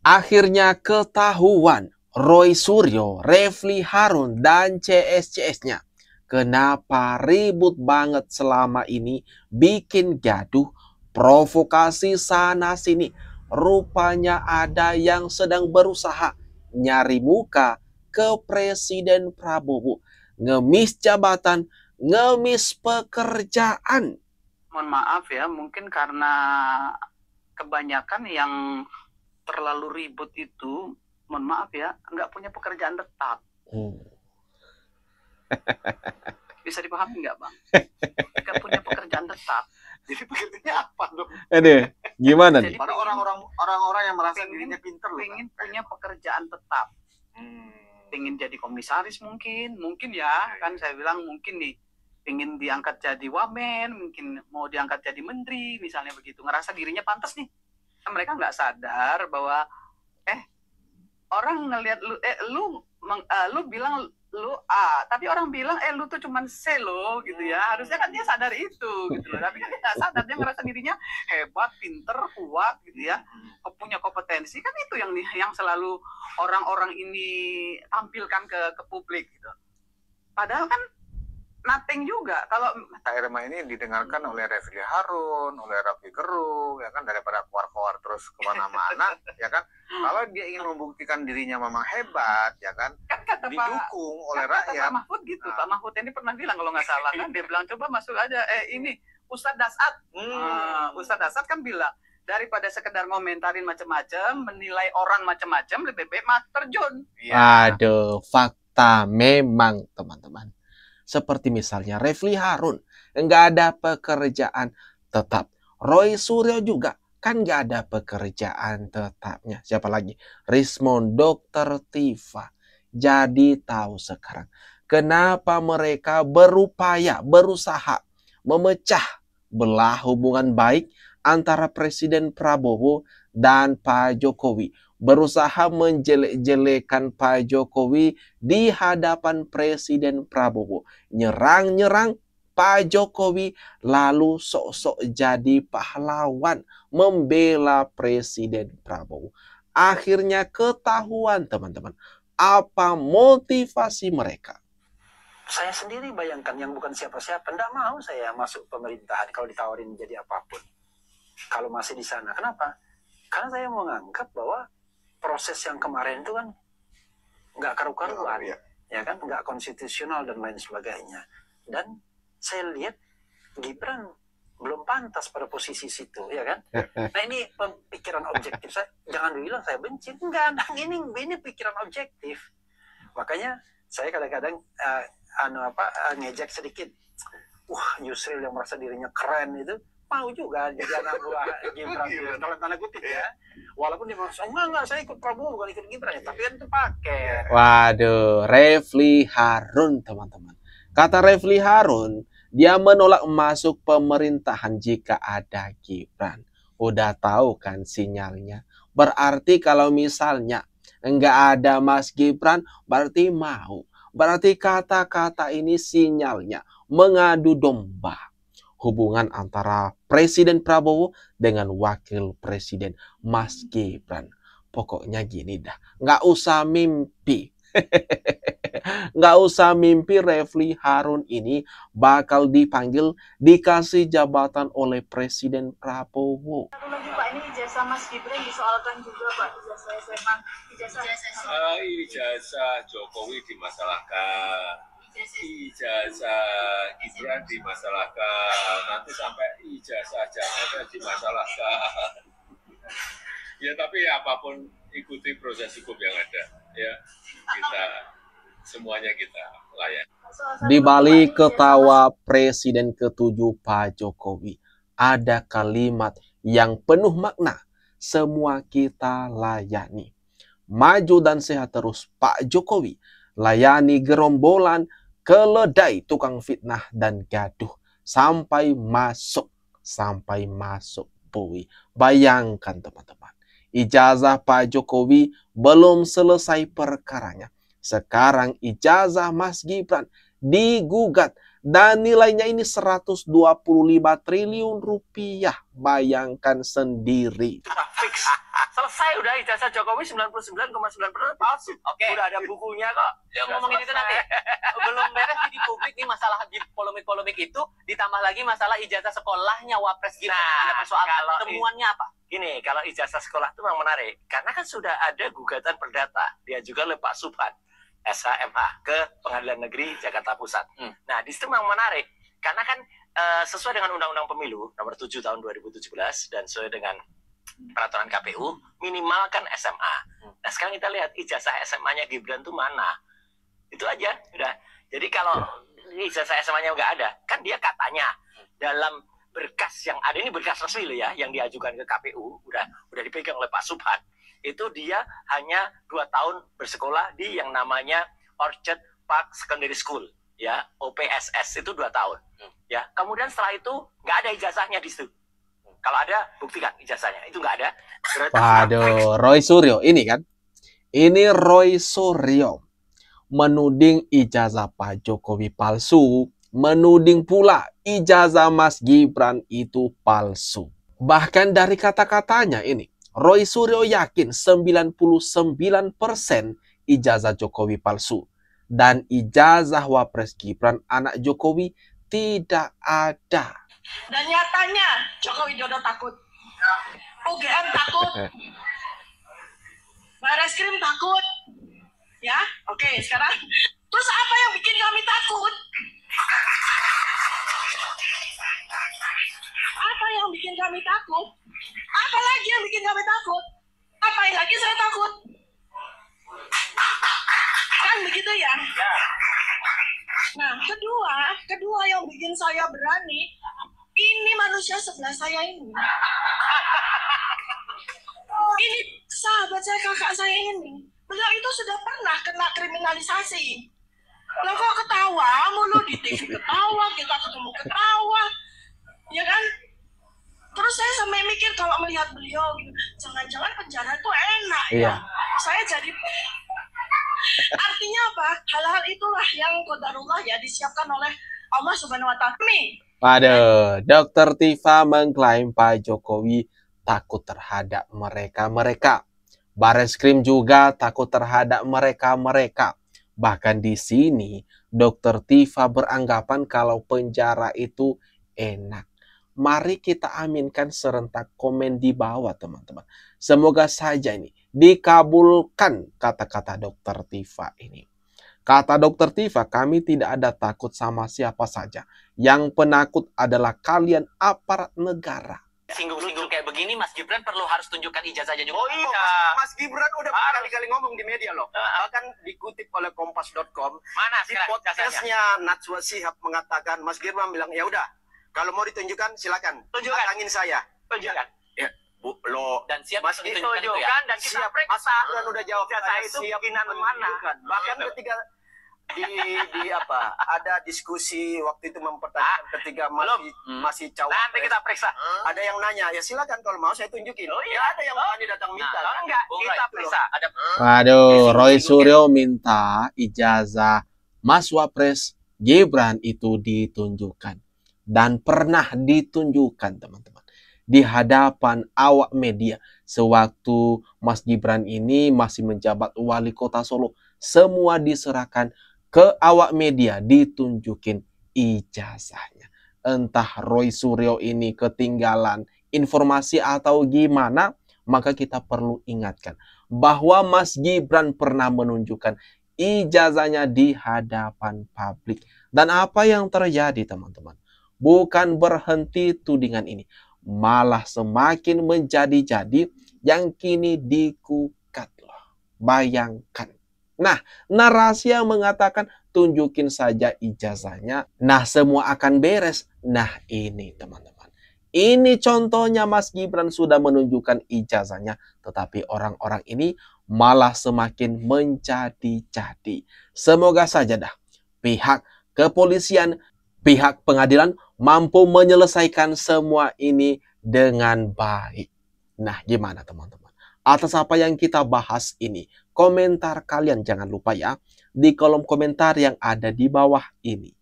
Akhirnya ketahuan Roy Suryo, Refly Harun, dan CS-CS-nya. Kenapa ribut banget selama ini, bikin gaduh, provokasi sana-sini. Rupanya ada yang sedang berusaha nyari muka ke Presiden Prabowo. Ngemis jabatan, ngemis pekerjaan. Mohon maaf ya, mungkin karena kebanyakan yang terlalu ribut itu, mohon maaf ya, nggak punya pekerjaan tetap. Bisa dipahami nggak, Bang? Nggak punya pekerjaan tetap. Jadi pekerjaannya apa dong? Aduh, gimana nih? Para orang-orang yang merasa dirinya pinter pengen punya pekerjaan tetap. Pengen jadi komisaris mungkin ya, kan saya bilang mungkin nih, pengen diangkat jadi wamen, mungkin mau diangkat jadi menteri, misalnya begitu. Ngerasa dirinya pantas nih. Mereka nggak sadar bahwa orang ngelihat lu bilang lu A, tapi orang bilang lu tuh cuman C lo gitu ya. Harusnya kan dia sadar itu gitu loh. Tapi kan dia nggak sadar, dia ngerasa dirinya hebat, pinter, kuat gitu ya, punya kompetensi. Kan itu yang selalu orang-orang ini tampilkan ke publik gitu. Padahal kan nothing juga. Kalau RMA ini didengarkan oleh Refly Harun, oleh Rocky Gerung, ya kan, daripada keluar-keluar terus kemana-mana, ya kan. Kalau dia ingin membuktikan dirinya memang hebat, ya kan, kata didukung oleh Pak rakyat. Mahfud gitu. Pak Mahfud ini pernah bilang kalau nggak salah kan, dia bilang coba masuk aja. Ini Ustadz Dasat, Ustadz Dasat kan bilang daripada sekedar ngomentarin macam-macam, menilai orang macam-macam, lebih baik terjun. Ya. Aduh, fakta memang teman-teman. Seperti misalnya Refly Harun, nggak ada pekerjaan tetap. Roy Suryo juga, kan nggak ada pekerjaan tetapnya. Siapa lagi? Rismond, Dr. Tifa. Jadi tahu sekarang kenapa mereka berupaya, berusaha memecah belah hubungan baik antara Presiden Prabowo dan Pak Jokowi. Berusaha menjelek-jelekan Pak Jokowi di hadapan Presiden Prabowo. Nyerang-nyerang Pak Jokowi, lalu sok-sok jadi pahlawan membela Presiden Prabowo. Akhirnya ketahuan teman-teman, apa motivasi mereka. Saya sendiri bayangkan yang bukan siapa-siapa, enggak mau saya masuk pemerintahan kalau ditawarin jadi apapun. Kalau masih di sana, kenapa? Karena saya menganggap bahwa proses yang kemarin itu kan nggak karu-karuan, ya kan, nggak konstitusional dan lain sebagainya. Dan saya lihat Gibran belum pantas pada posisi situ, ya kan. Nah ini pikiran objektif saya, jangan bilang saya benci, enggak, ini pikiran objektif. Makanya saya kadang-kadang ngejek sedikit, Yusril yang merasa dirinya keren itu mau juga jadi anak buah Gibran, dalam tanda kutip ya. Walaupun dia merasa enggak, saya ikut Prabowo bukan ikut Gibran ya, tapi kan itu pakai. Waduh, Refly Harun teman-teman. Kata Refly Harun, dia menolak masuk pemerintahan jika ada Gibran. Udah tahu kan sinyalnya. Berarti kalau misalnya enggak ada Mas Gibran, berarti mau. Berarti kata-kata ini sinyalnya mengadu domba hubungan antara Presiden Prabowo dengan Wakil Presiden Mas Gibran. Pokoknya gini dah, nggak usah mimpi. Nggak usah mimpi Refly Harun ini bakal dipanggil, dikasih jabatan oleh Presiden Prabowo. Satu lagi Pak, ini ijazah Mas Gibran disoalkan juga Pak, ijazah SMA. Ijazah Jokowi dimasalahkan, ijazah Gibran dimasalahkan, nanti sampai ijazah Jakarta dimasalahkan. Ya tapi apapun ikuti proses hukum yang ada, ya kita semuanya kita layan. Di balik ketawa Presiden ke-7 Pak Jokowi, ada kalimat yang penuh makna, semua kita layani. Maju dan sehat terus Pak Jokowi, layani gerombolan keledai tukang fitnah dan gaduh sampai masuk bui. Bayangkan teman-teman, ijazah Pak Jokowi belum selesai perkaranya. Sekarang ijazah Mas Gibran digugat Dan nilainya ini 125 triliun rupiah. Bayangkan sendiri. Fix. Selesai udah ijazah Jokowi 99,9% palsu. Oke. Udah ada bukunya kok. Yang ngomongin itu nanti. Belum beres di publik nih masalah di polemik-polemik itu, ditambah lagi masalah ijazah sekolahnya Wapres Gibran. Ada persoalan. Temuannya apa? Gini, kalau ijazah sekolah itu memang menarik. Karena kan sudah ada gugatan perdata. Dia juga oleh Pak Subhan, SHMH, ke Pengadilan Negeri Jakarta Pusat. Nah, di situ memang menarik. Karena kan sesuai dengan Undang-Undang Pemilu nomor 7 tahun 2017 dan sesuai dengan peraturan KPU, minimal kan SMA. Nah, sekarang kita lihat ijazah SMA-nya Gibran itu mana. Itu aja, udah. Jadi kalau ijazah SMA-nya nggak ada, kan dia katanya dalam berkas yang ada, ini berkas resmi loh ya, yang diajukan ke KPU, udah dipegang oleh Pak Subhan, itu dia hanya 2 tahun bersekolah di yang namanya Orchard Park Secondary School, ya, OPSS, itu 2 tahun. Ya, kemudian setelah itu nggak ada ijazahnya di situ. Kalau ada, buktikan ijazahnya. Itu nggak ada. Waduh, Roy Suryo ini kan. Ini Roy Suryo menuding ijazah Pak Jokowi palsu, menuding pula ijazah Mas Gibran itu palsu. Bahkan dari kata-katanya ini, Roy Suryo yakin 99% ijazah Jokowi palsu. Dan ijazah Wapres Gibran anak Jokowi tidak ada. Dan nyatanya Joko Widodo takut, UGM takut, Bareskrim takut, ya. Oke, sekarang terus apa yang bikin kami takut? Apa yang bikin kami takut? Apa lagi yang bikin kami takut? Apa yang lagi saya takut? Kan begitu ya? Nah, kedua yang bikin saya berani, ini manusia sebelah saya ini. Ini sahabat saya, kakak saya ini. Beliau itu sudah pernah kena kriminalisasi. Lah kok ketawa mulu di TV, ketawa, kita ketemu ketawa. Ya kan? Terus saya sampai mikir kalau melihat beliau gitu, jangan-jangan penjara itu enak ya. Saya jadi artinya apa? Hal-hal itulah yang qadarullah ya, disiapkan oleh Allah Subhanahu wa Ta'ala. Waduh, Dr. Tifa mengklaim Pak Jokowi takut terhadap mereka-mereka. Bareskrim juga takut terhadap mereka-mereka. Bahkan di sini, Dr. Tifa beranggapan kalau penjara itu enak. Mari kita aminkan serentak komen di bawah, teman-teman. Semoga saja ini dikabulkan kata-kata Dr. Tifa ini. Kata Dr. Tifa, kami tidak ada takut sama siapa saja. Yang penakut adalah kalian aparat negara. Singgung-singgung kayak begini, Mas Gibran perlu harus tunjukkan ijazahnya juga. Oh iya, Mas Gibran udah berkali-kali ngomong di media loh. Bahkan dikutip oleh Kompas.com. Mana di podcastnya Najwa Shihab mengatakan, Mas Gibran bilang, ya udah, kalau mau ditunjukkan silakan. Tunjukkan. Angin saya. Tunjukkan. Ya, Bu, lo. Dan siap Mas ditunjukkan itu ya. dan kita periksa. Dan udah jawab Ijazah saya itu siap bikinan mana? Bahkan ketika di apa ada diskusi waktu itu mempertanyakan ketika masih cawapres. Nanti kita periksa. Ada yang nanya, ya silakan kalau mau saya tunjukin. Oh iya, ada yang berani datang minta. Enggak, kita periksa. Ada. Waduh, Roy Suryo minta ijazah Mas Wapres Gibran itu ditunjukkan. Dan pernah ditunjukkan, teman-teman, di hadapan awak media sewaktu Mas Gibran ini masih menjabat wali kota Solo. Semua diserahkan ke awak media, ditunjukin ijazahnya. Entah Roy Suryo ini ketinggalan informasi atau gimana, maka kita perlu ingatkan bahwa Mas Gibran pernah menunjukkan ijazahnya di hadapan publik. Dan apa yang terjadi, teman-teman? Bukan berhenti tudingan ini, malah semakin menjadi-jadi yang kini dikukat loh. Bayangkan. Nah, narasi yang mengatakan tunjukin saja ijazahnya, nah semua akan beres. Nah ini, teman-teman, ini contohnya Mas Gibran sudah menunjukkan ijazahnya, tetapi orang-orang ini malah semakin menjadi-jadi. Semoga saja dah pihak kepolisian, pihak pengadilan mampu menyelesaikan semua ini dengan baik. Nah, gimana teman-teman? Atas apa yang kita bahas ini, komentar kalian jangan lupa ya di kolom komentar yang ada di bawah ini.